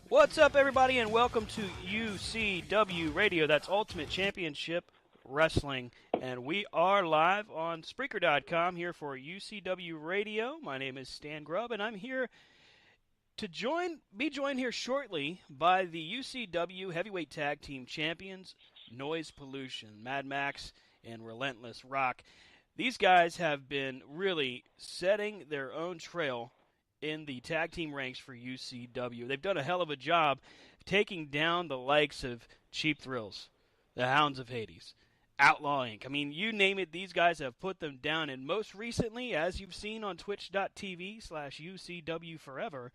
What's up, everybody, and welcome to UCW Radio. That's Ultimate Championship Wrestling, and we are live on Spreaker.com here for UCW Radio. My name is Stan Grubb, and I'm here to be joined here shortly by the UCW Heavyweight Tag Team Champions, Noise Pollution, Mad Max, and Relentless Rock. These guys have been really setting their own trail in the tag team ranks for UCW. They've done a hell of a job taking down the likes of Cheap Thrills, the Hounds of Hades, Outlaw Inc. I mean, you name it, these guys have put them down. And most recently, as you've seen on twitch.tv/UCW Forever,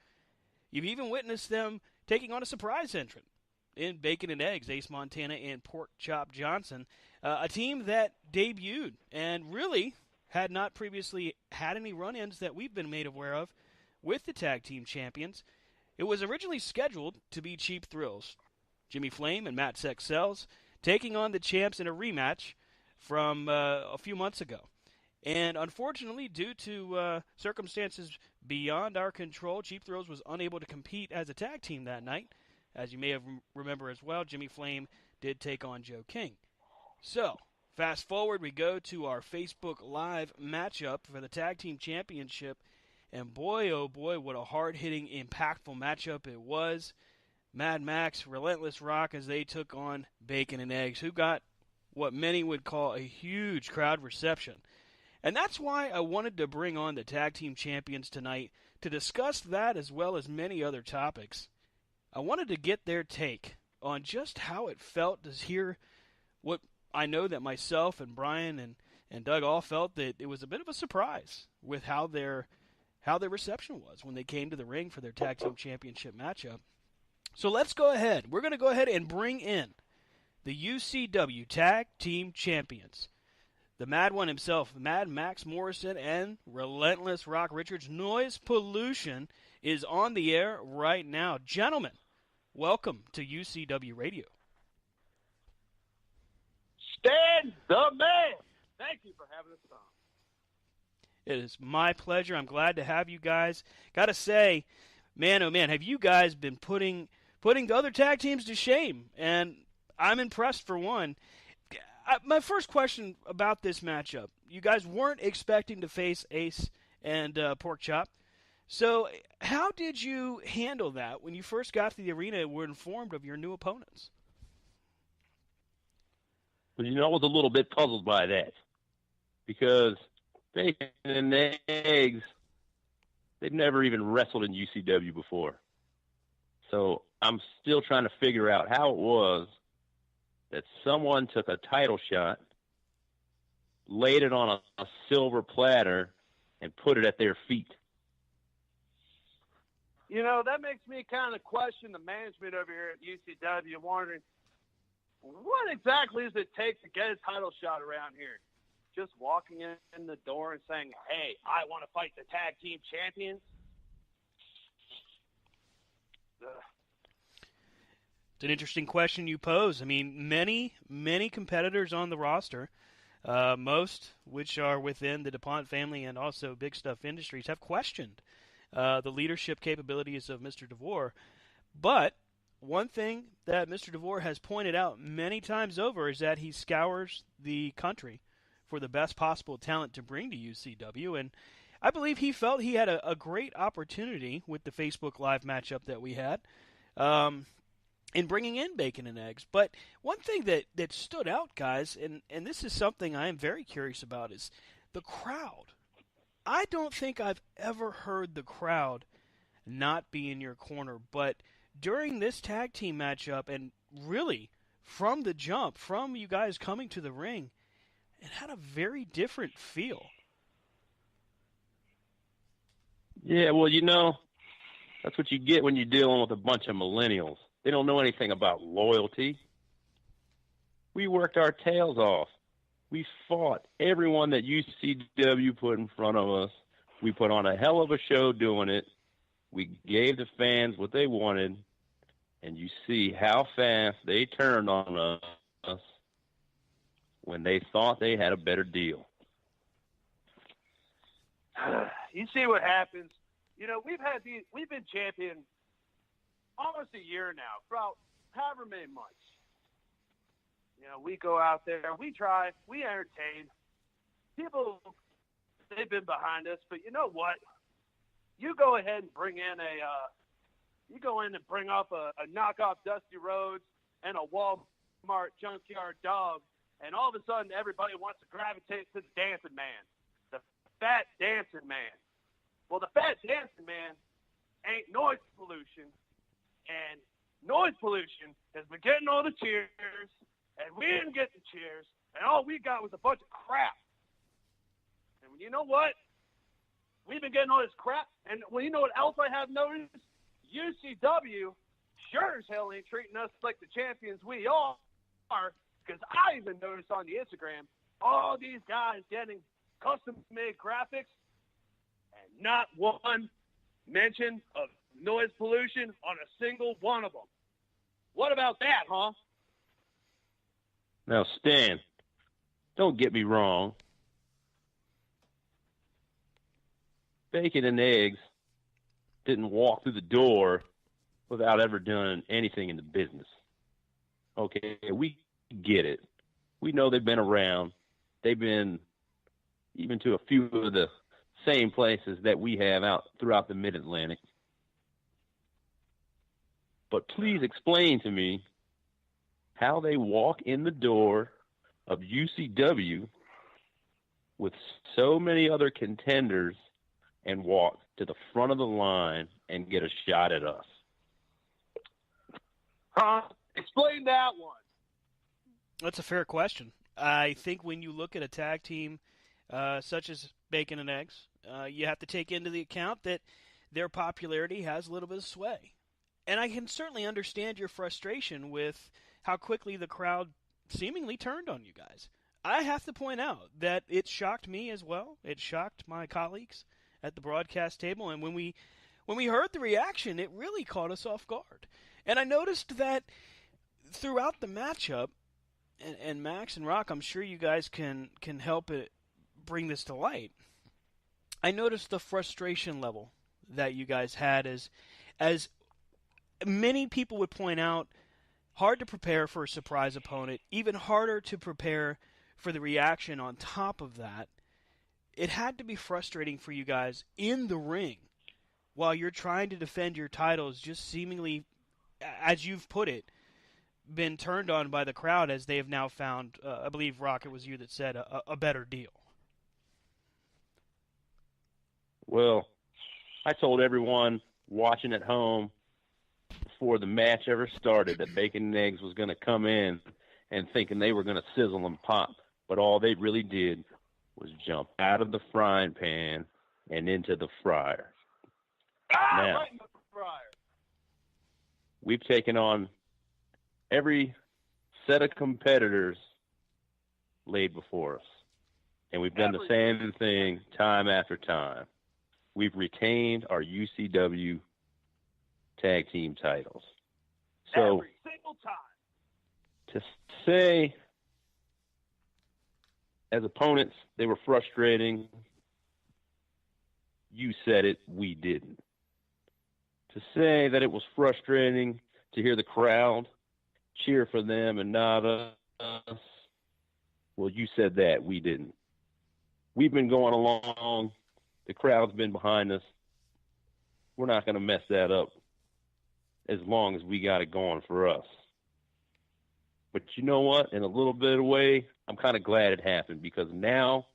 you've even witnessed them taking on a surprise entrant in Bacon and Eggs, Ace Montana and Pork Chop Johnson, a team that debuted and really had not previously had any run-ins that we've been made aware of with the tag team champions. It was originally scheduled to be Cheap Thrills, Jimmy Flame and Matt Sexcells, taking on the champs in a rematch from a few months ago. And unfortunately, due to circumstances beyond our control, Cheap Thrills was unable to compete as a tag team that night. As you may have remember as well, Jimmy Flame did take on Joe King. So, fast forward, we go to our Facebook Live matchup for the Tag Team Championship. And boy, oh boy, what a hard-hitting, impactful matchup it was. Mad Max, Relentless Rock, as they took on Bacon and Eggs, who got what many would call a huge crowd reception. And that's why I wanted to bring on the tag team champions tonight to discuss that as well as many other topics. I wanted to get their take on just how it felt to hear what I know that myself and Brian and Doug all felt that it was a bit of a surprise with how their reception was when they came to the ring for their tag team championship matchup. So let's go ahead. We're going to go ahead and bring in the UCW Tag Team Champions. The Mad One himself, Mad Max Morrison, and Relentless Rock Richards. Noise Pollution is on the air right now. Gentlemen, welcome to UCW Radio. Stan the man! Thank you for having us on. It is my pleasure. I'm glad to have you guys. Got to say, man, oh man, have you guys been putting the other tag teams to shame? And I'm impressed for one. My first question about this matchup, you guys weren't expecting to face Ace and Pork Chop. So how did you handle that when you first got to the arena and were informed of your new opponents? Well, I was a little bit puzzled by that because Bacon and Eggs, they've never even wrestled in UCW before. So I'm still trying to figure out how it was that someone took a title shot, laid it on a silver platter, and put it at their feet. That makes me kind of question the management over here at UCW, wondering, what exactly does it take to get a title shot around here? Just walking in the door and saying, hey, I want to fight the tag team champions? It's an interesting question you pose. I mean, many competitors on the roster, most which are within the DuPont family and also Big Stuff Industries, have questioned the leadership capabilities of Mr. DeVore. But one thing that Mr. DeVore has pointed out many times over is that he scours the country for the best possible talent to bring to UCW, and I believe he felt he had a great opportunity with the Facebook Live matchup that we had in bringing in Bacon and Eggs. But one thing that stood out, guys, and this is something I am very curious about, is the crowd. I don't think I've ever heard the crowd not be in your corner, but during this tag team matchup, and really from the jump, from you guys coming to the ring, it had a very different feel. Yeah, well, that's what you get when you're dealing with a bunch of millennials. They don't know anything about loyalty. We worked our tails off. We fought everyone that UCW put in front of us. We put on a hell of a show doing it. We gave the fans what they wanted, and you see how fast they turned on us when they thought they had a better deal. You see what happens we've been champion almost a year now, for about however many months. We go out there, we try, we entertain. People, they've been behind us, but you know what? You go ahead and bring in off a knockoff Dusty Rhodes and a Walmart junkyard dog, and all of a sudden everybody wants to gravitate to the dancing man, the fat dancing man. Well, the fat dancing man ain't noise pollution, and noise pollution has been getting all the cheers, and we didn't get the cheers, and all we got was a bunch of crap. And you know what? We've been getting all this crap, and you know what else I have noticed? UCW sure as hell ain't treating us like the champions we are, because I even noticed on the Instagram all these guys getting custom-made graphics, and not one mention of noise pollution on a single one of them. What about that, huh? Now, Stan, don't get me wrong. Bacon and Eggs didn't walk through the door without ever doing anything in the business. Okay, we get it. We know they've been around. They've been even to a few of the same places that we have out throughout the Mid-Atlantic. But please explain to me how they walk in the door of UCW with so many other contenders and walk to the front of the line and get a shot at us. Huh? Explain that one. That's a fair question. I think when you look at a tag team such as Bacon and Eggs, you have to take into the account that their popularity has a little bit of sway. And I can certainly understand your frustration with how quickly the crowd seemingly turned on you guys. I have to point out that it shocked me as well. It shocked my colleagues at the broadcast table, and when we heard the reaction, it really caught us off guard. And I noticed that throughout the matchup, and Max and Rock, I'm sure you guys can help it bring this to light. I noticed the frustration level that you guys had as many people would point out, hard to prepare for a surprise opponent, even harder to prepare for the reaction on top of that. It had to be frustrating for you guys in the ring while you're trying to defend your titles, just seemingly, as you've put it, been turned on by the crowd as they have now found, I believe, Rock, it was you that said, a better deal. Well, I told everyone watching at home before the match ever started that Bacon and Eggs was going to come in and thinking they were going to sizzle and pop, but all they really did was jump out of the frying pan and into the fryer. Now, Right in the fryer. we've taken on every set of competitors laid before us, and we've done the same thing time after time. We've retained our UCW tag team titles. So every single time. to say as opponents they were frustrating, you said it, we didn't. To say that it was frustrating to hear the crowd cheer for them and not us, well, you said that, we didn't. We've been going along. The crowd's been behind us. We're not going to mess that up as long as we got it going for us. But you know what? In a little bit of a way, I'm kind of glad it happened, because now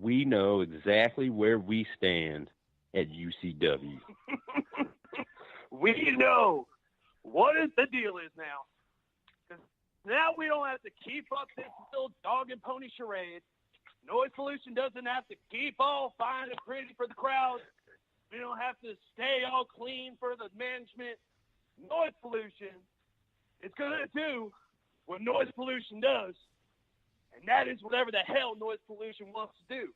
we know exactly where we stand at UCW. We know what is the deal is now. 'Cause now we don't have to keep up this little dog and pony charade. Noise pollution doesn't have to keep all fine and pretty for the crowd. We don't have to stay all clean for the management. Noise pollution is going to do what noise pollution does, and that is whatever the hell noise pollution wants to do.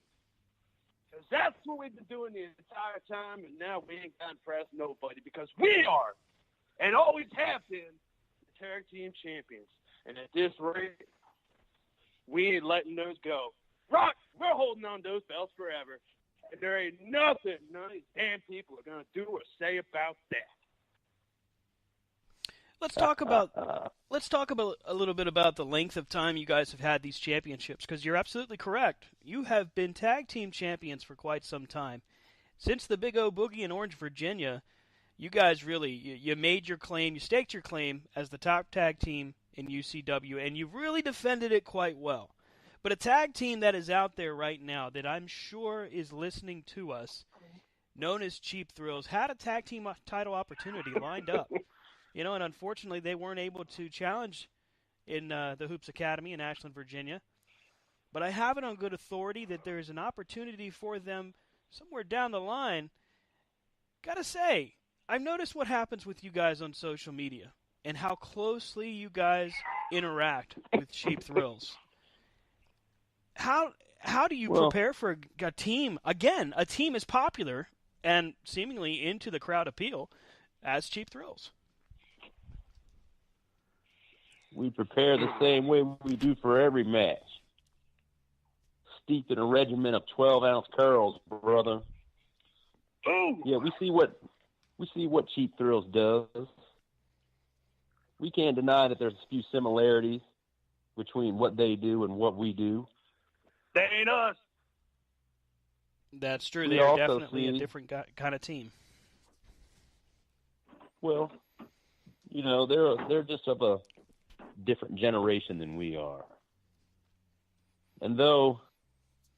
Because that's what we've been doing the entire time, and now we ain't got to impress nobody, because we are, and always have been, the tag team champions. And at this rate, we ain't letting those go. Rock, we're holding on to those belts forever. And there ain't nothing none of these damn people are going to do or say about that. Let's talk about a little bit about the length of time you guys have had these championships, because you're absolutely correct. You have been tag team champions for quite some time. Since the Big O Boogie in Orange, Virginia, you guys really you made your claim, you staked your claim as the top tag team in UCW, and you've really defended it quite well. But a tag team that is out there right now that I'm sure is listening to us, known as Cheap Thrills, had a tag team title opportunity lined up. And unfortunately they weren't able to challenge in the Hoops Academy in Ashland, Virginia. But I have it on good authority that there is an opportunity for them somewhere down the line. Gotta say, I've noticed what happens with you guys on social media and how closely you guys interact with Cheap Thrills. How do you prepare for a team, again, a team as popular and seemingly into the crowd appeal as Cheap Thrills? We prepare the same way we do for every match. Steeped in a regimen of 12-ounce curls, brother. Ooh. Yeah, we see what Cheap Thrills does. We can't deny that there's a few similarities between what they do and what we do. They ain't us. That's true. We They are also definitely see- a different kind of team. Well, they're just of a different generation than we are. And though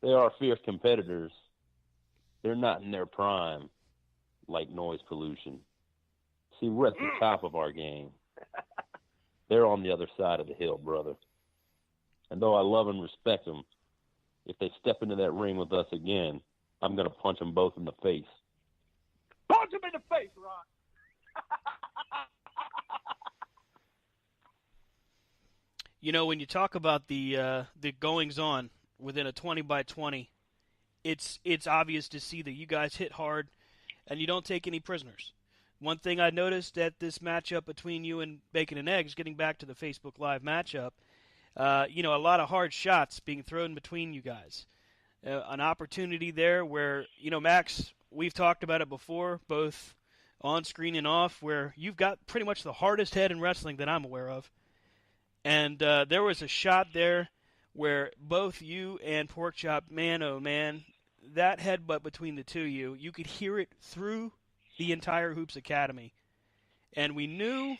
they are fierce competitors, they're not in their prime like Noise Pollution. See, we're at the top of our game. They're on the other side of the hill, brother. And though I love and respect them, if they step into that ring with us again, I'm going to punch them both in the face. Punch him in the face, Ron. When you talk about the goings-on within a 20-by-20, it's obvious to see that you guys hit hard and you don't take any prisoners. One thing I noticed at this matchup between you and Bacon and Eggs, getting back to the Facebook Live matchup, a lot of hard shots being thrown between you guys. An opportunity there where, Max, we've talked about it before, both on screen and off, where you've got pretty much the hardest head in wrestling that I'm aware of. And there was a shot there where both you and Porkchop, man, oh man, that headbutt between the two of you could hear it through the entire Hoops Academy. And we knew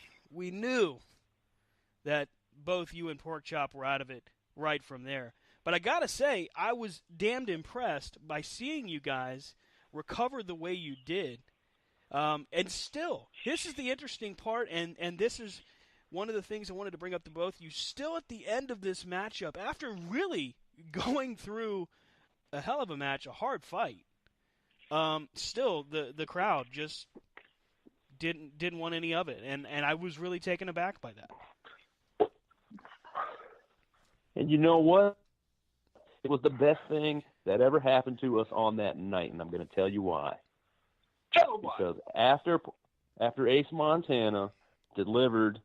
that both you and Porkchop were out of it right from there. But I gotta say, I was damned impressed by seeing you guys recover the way you did. And still, this is the interesting part, and this is one of the things I wanted to bring up to both of you. Still at the end of this matchup, after really going through a hell of a match, a hard fight, still the crowd just didn't want any of it, and I was really taken aback by that. And you know what? It was the best thing that ever happened to us on that night, and I'm going to tell you why. Tell him why. Because after Ace Montana delivered,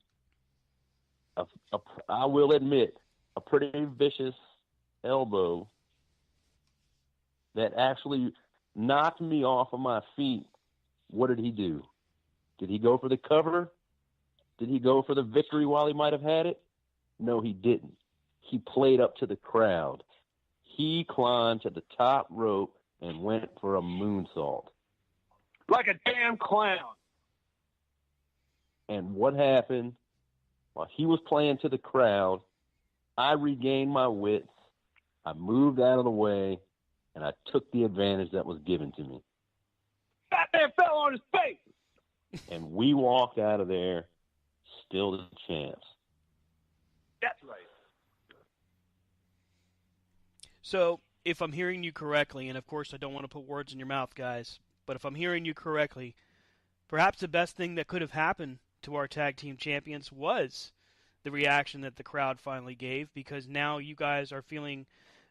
I will admit, a pretty vicious elbow that actually knocked me off of my feet, what did he do? Did he go for the cover? Did he go for the victory while he might have had it? No, he didn't. He played up to the crowd. He climbed to the top rope and went for a moonsault. Like a damn clown. And what happened? While he was playing to the crowd, I regained my wits, I moved out of the way, and I took the advantage that was given to me. That man fell on his face. And we walked out of there still the champs. That's right. So, if I'm hearing you correctly, and of course I don't want to put words in your mouth, guys, but if I'm hearing you correctly, perhaps the best thing that could have happened to our tag team champions was the reaction that the crowd finally gave, because now you guys are feeling,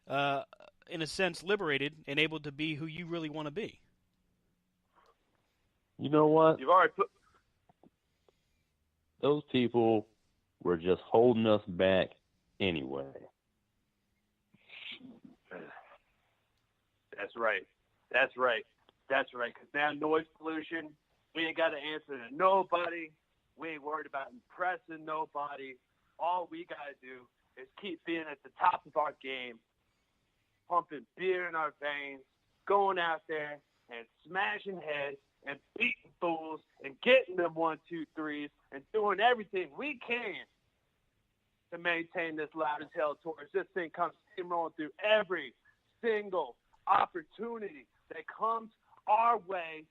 in a sense, liberated and able to be who you really want to be. You know what? You've already put... Those people were just holding us back anyway. That's right. That's right. That's right. Because now noise pollution, we ain't got to answer to nobody. We ain't worried about impressing nobody. All we got to do is keep being at the top of our game, pumping beer in our veins, going out there and smashing heads and beating fools and getting them 1, 2, 3s and doing everything we can to maintain this loud as hell torch. This thing comes steamrolling through every single opportunity that comes our way,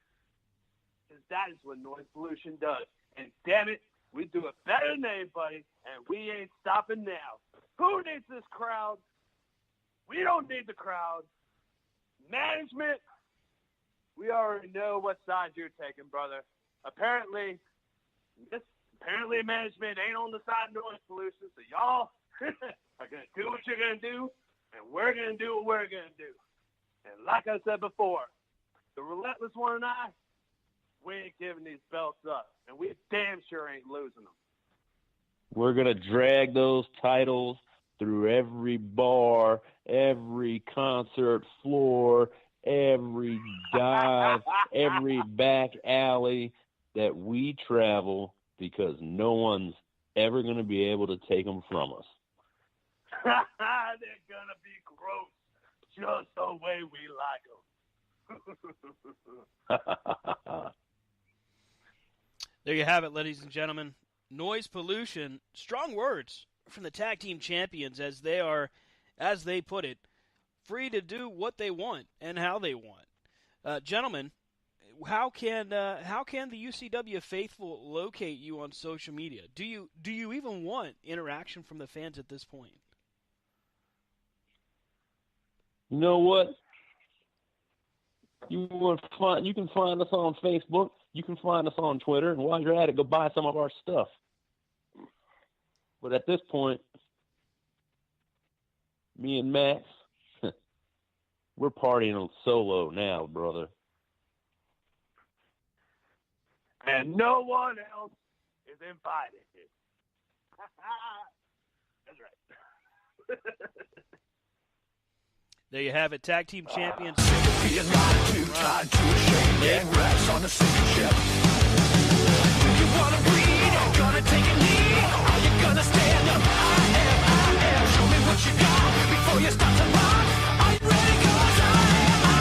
because that is what noise pollution does. And damn it, we do it better than anybody, and we ain't stopping now. Who needs this crowd? We don't need the crowd. Management, we already know what side you're taking, brother. Apparently management ain't on the side of noise pollution, so y'all are going to do what you're going to do, and we're going to do what we're going to do. And like I said before, the Relentless One and I, we ain't giving these belts up, and we damn sure ain't losing them. We're going to drag those titles through every bar, every concert floor, every dive, every back alley that we travel, because no one's ever going to be able to take them from us. They're going to be gross, just the way we like them. There you have it, ladies and gentlemen. Noise pollution, strong words from the tag team champions, as they are, as they put it, free to do what they want and how they want. Gentlemen, how can the UCW faithful locate you on social media? Do you even want interaction from the fans at this point? You know what? You can find us on Facebook. You can find us on Twitter. And while you're at it, go buy some of our stuff. But at this point, me and Max, we're partying solo now, brother. And no one else is invited. That's right. There you have it, tag team champions. Being lied to, tied to a shame, and rats on a sinking ship. Do you want to bleed? Gonna take a knee? Are you gonna stand up? I am. Show me what you got before you start to run. Are you ready? 'Cause I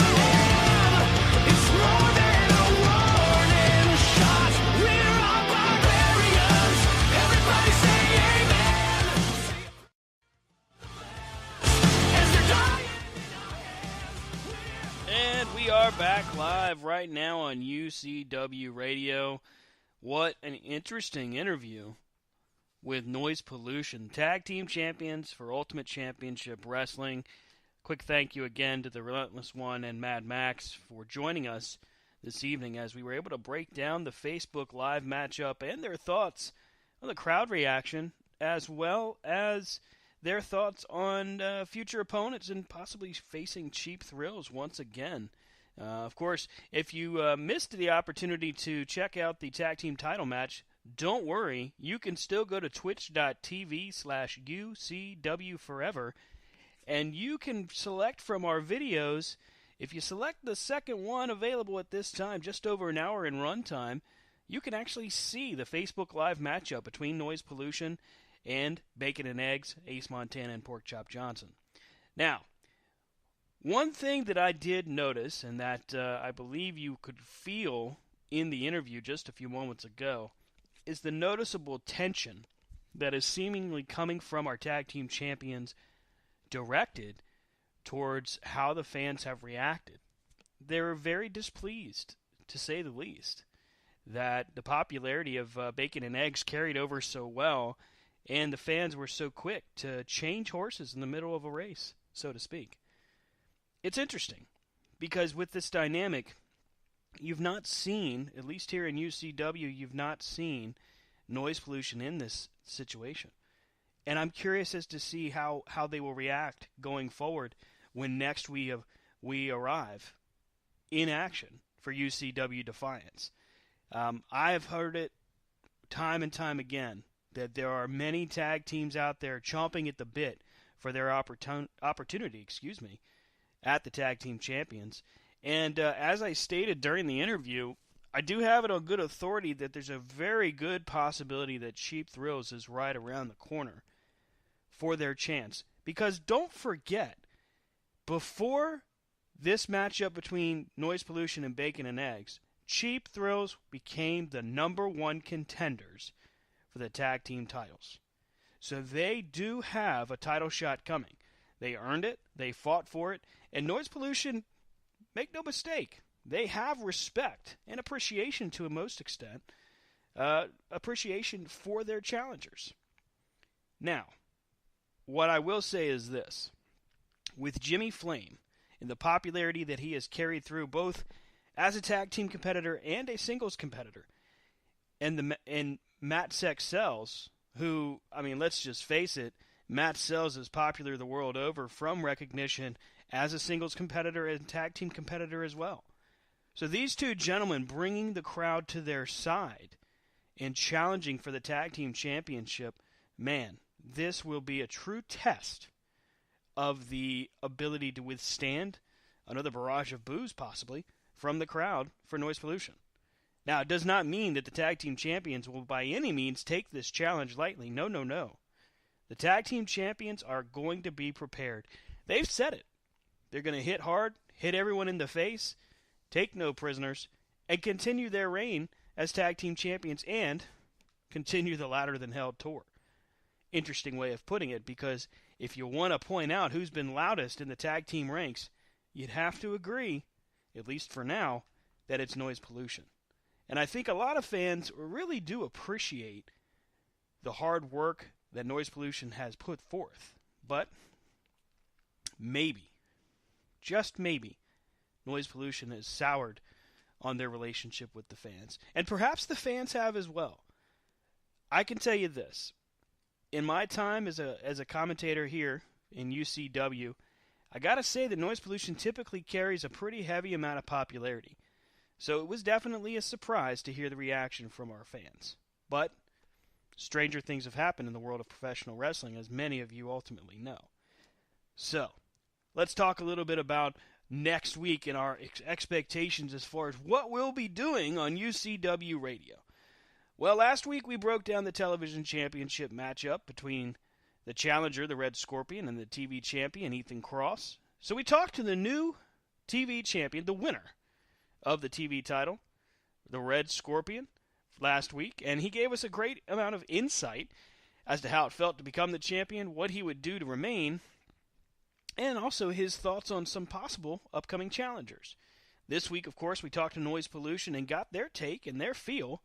am. It's more than a warning shot. We're all barbarians. Everybody say amen. As they're dying. And we are back live right now on UCW Radio. What an interesting interview with Noise Pollution, tag team champions for Ultimate Championship Wrestling. Quick thank you again to the Relentless One and Mad Max for joining us this evening, as we were able to break down the Facebook Live matchup and their thoughts on the crowd reaction, as well as their thoughts on future opponents and possibly facing Cheap Thrills once again. Of course, if you missed the opportunity to check out the tag team title match, don't worry. You can still go to twitch.tv/UCWForever, and you can select from our videos. If you select the second one available at this time, just over an hour in runtime, you can actually see the Facebook Live matchup between Noise Pollution and Bacon and Eggs, Ace Montana, and Pork Chop Johnson. Now, one thing that I did notice, and that I believe you could feel in the interview just a few moments ago, is the noticeable tension that is seemingly coming from our tag team champions directed towards how the fans have reacted. They're very displeased, to say the least, that the popularity of Bacon and Eggs carried over so well, and the fans were so quick to change horses in the middle of a race, so to speak. It's interesting, because with this dynamic, you've not seen, at least here in UCW, you've not seen Noise Pollution in this situation. And I'm curious as to see how they will react going forward when next we arrive in action for UCW Defiance. I have heard it time and time again that there are many tag teams out there chomping at the bit for their opportunity, at the tag team champions. And as I stated during the interview, I do have it on good authority that there's a very good possibility that Cheap Thrills is right around the corner for their chance. Because don't forget, before this matchup between Noise Pollution and Bacon and Eggs, Cheap Thrills became the #1 contenders for the tag team titles. So they do have a title shot coming. They earned it, they fought for it, and Noise Pollution, make no mistake, they have respect and appreciation to a most extent, appreciation for their challengers. Now, what I will say is this. With Jimmy Flame and the popularity that he has carried through both as a tag team competitor and a singles competitor, and Matt Sexcells, who, I mean, let's just face it, Matt Sells is popular the world over from recognition as a singles competitor and tag team competitor as well. So these two gentlemen bringing the crowd to their side and challenging for the tag team championship, man, this will be a true test of the ability to withstand another barrage of boos, possibly, from the crowd for Noise Pollution. Now, it does not mean that the tag team champions will by any means take this challenge lightly. No, no, no. The tag team champions are going to be prepared. They've said it. They're going to hit hard, hit everyone in the face, take no prisoners, and continue their reign as tag team champions and continue the Louder Than Hell tour. Interesting way of putting it, because if you want to point out who's been loudest in the tag team ranks, you'd have to agree, at least for now, that it's Noise Pollution. And I think a lot of fans really do appreciate the hard work that Noise Pollution has put forth. But maybe, just maybe, Noise Pollution has soured on their relationship with the fans. And perhaps the fans have as well. I can tell you this. In my time as a commentator here in UCW, I got to say that Noise Pollution typically carries a pretty heavy amount of popularity. So it was definitely a surprise to hear the reaction from our fans. But stranger things have happened in the world of professional wrestling, as many of you ultimately know. So, let's talk a little bit about next week and our expectations as far as what we'll be doing on UCW Radio. Well, last week we broke down the television championship matchup between the challenger, the Red Scorpion, and the TV champion, Ethan Cross. So we talked to the new TV champion, the winner of the TV title, the Red Scorpion, last week, and he gave us a great amount of insight as to how it felt to become the champion, what he would do to remain, and also his thoughts on some possible upcoming challengers. This week, of course, we talked to Noise Pollution and got their take and their feel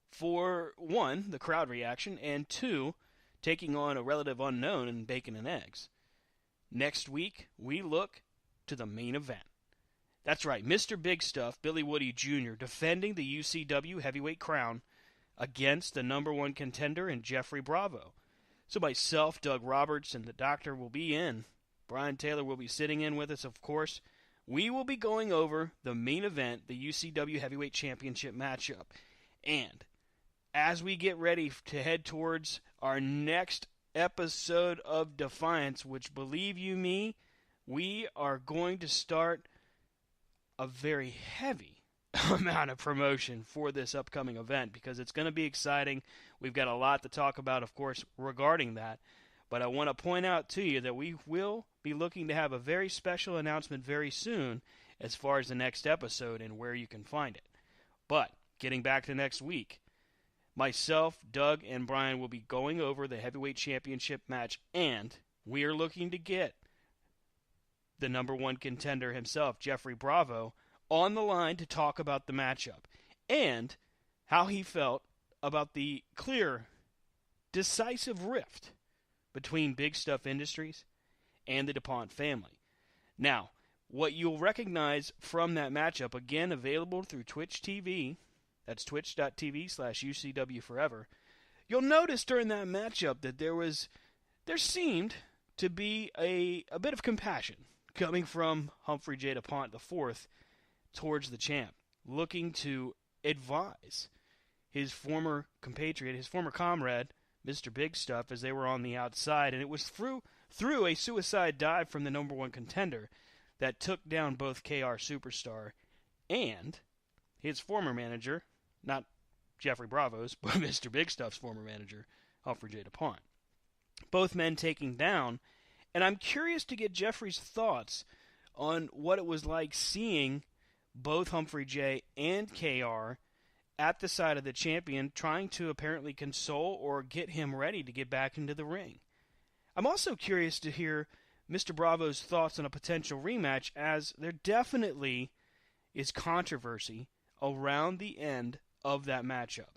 for, one, the crowd reaction, and two, taking on a relative unknown in Bacon and Eggs. Next week, we look to the main event. That's right, Mr. Big Stuff, Billy Woody Jr., defending the UCW heavyweight crown against the #1 contender in Jeffrey Bravo. So myself, Doug Roberts, and the doctor will be in. Brian Taylor will be sitting in with us, of course. We will be going over the main event, the UCW Heavyweight Championship matchup. And as we get ready to head towards our next episode of Defiance, which, believe you me, we are going to start a very heavy amount of promotion for this upcoming event, because it's going to be exciting. We've got a lot to talk about, of course, regarding that. But I want to point out to you that we will be looking to have a very special announcement very soon as far as the next episode and where you can find it. But getting back to next week, myself, Doug, and Brian will be going over the heavyweight championship match, and we are looking to get the #1 contender himself, Jeffrey Bravo, on the line to talk about the matchup and how he felt about the clear, decisive rift between Big Stuff Industries and the DuPont family. Now, what you'll recognize from that matchup, again available through Twitch TV, that's twitch.tv/UCW Forever, you'll notice during that matchup that there seemed to be a bit of compassion coming from Humphrey J. DuPont IV towards the champ, looking to advise his former compatriot, his former comrade, Mr. Big Stuff, as they were on the outside. And it was through a suicide dive from the #1 contender that took down both KR Superstar and his former manager, not Jeffrey Bravo's, but Mr. Big Stuff's former manager, Humphrey J. DuPont. Both men taking down, and I'm curious to get Jeffrey's thoughts on what it was like seeing both Humphrey J. and KR at the side of the champion, trying to apparently console or get him ready to get back into the ring. I'm also curious to hear Mr. Bravo's thoughts on a potential rematch, as there definitely is controversy around the end of that matchup.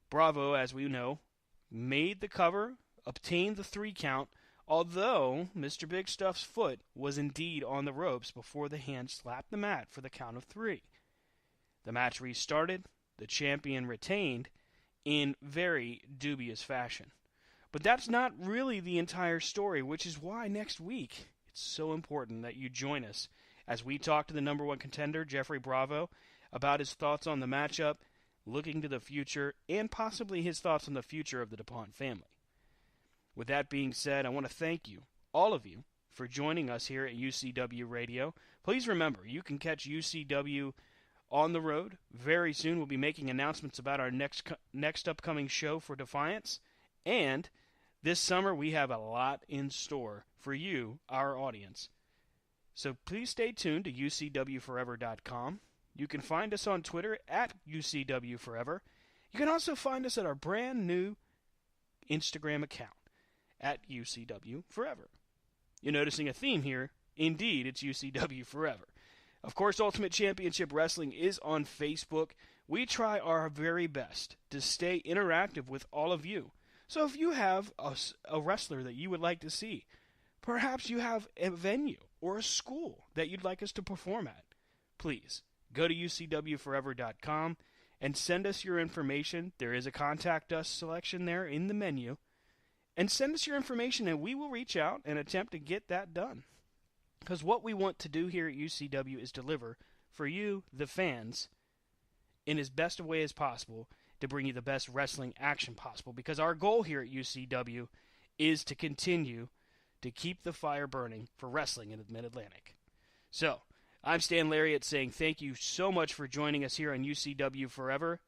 Bravo, as we know, made the cover, obtained the 3 count, although Mr. Big Stuff's foot was indeed on the ropes before the hand slapped the mat for the count of 3. The match restarted. The champion retained in very dubious fashion. But that's not really the entire story, which is why next week it's so important that you join us as we talk to the number 1 contender, Jeffrey Bravo, about his thoughts on the matchup, looking to the future, and possibly his thoughts on the future of the DuPont family. With that being said, I want to thank you, all of you, for joining us here at UCW Radio. Please remember, you can catch UCW on the road very soon. We'll be making announcements about our next upcoming show for Defiance. And this summer, we have a lot in store for you, our audience. So please stay tuned to UCWForever.com. You can find us on Twitter at UCWForever. You can also find us at our brand new Instagram account at UCWForever. You're noticing a theme here. Indeed, it's UCW Forever. Of course, Ultimate Championship Wrestling is on Facebook. We try our very best to stay interactive with all of you. So if you have a wrestler that you would like to see, perhaps you have a venue or a school that you'd like us to perform at, please go to UCWForever.com and send us your information. There is a Contact Us selection there in the menu. And send us your information and we will reach out and attempt to get that done. Because what we want to do here at UCW is deliver for you, the fans, in as best a way as possible to bring you the best wrestling action possible. Because our goal here at UCW is to continue to keep the fire burning for wrestling in the Mid-Atlantic. So, I'm Stan Lariat saying thank you so much for joining us here on UCW Forever.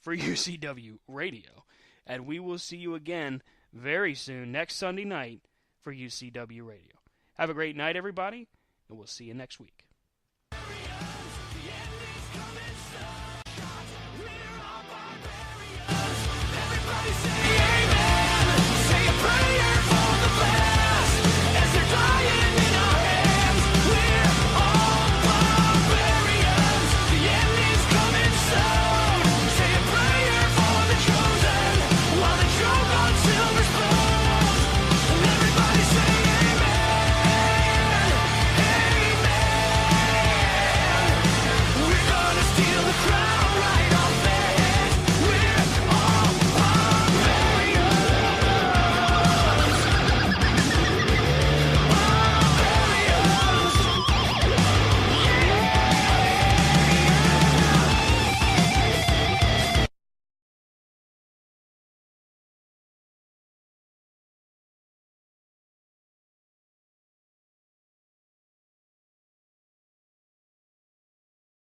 For UCW Radio. And we will see you again very soon, next Sunday night, for UCW Radio. Have a great night, everybody, and we'll see you next week.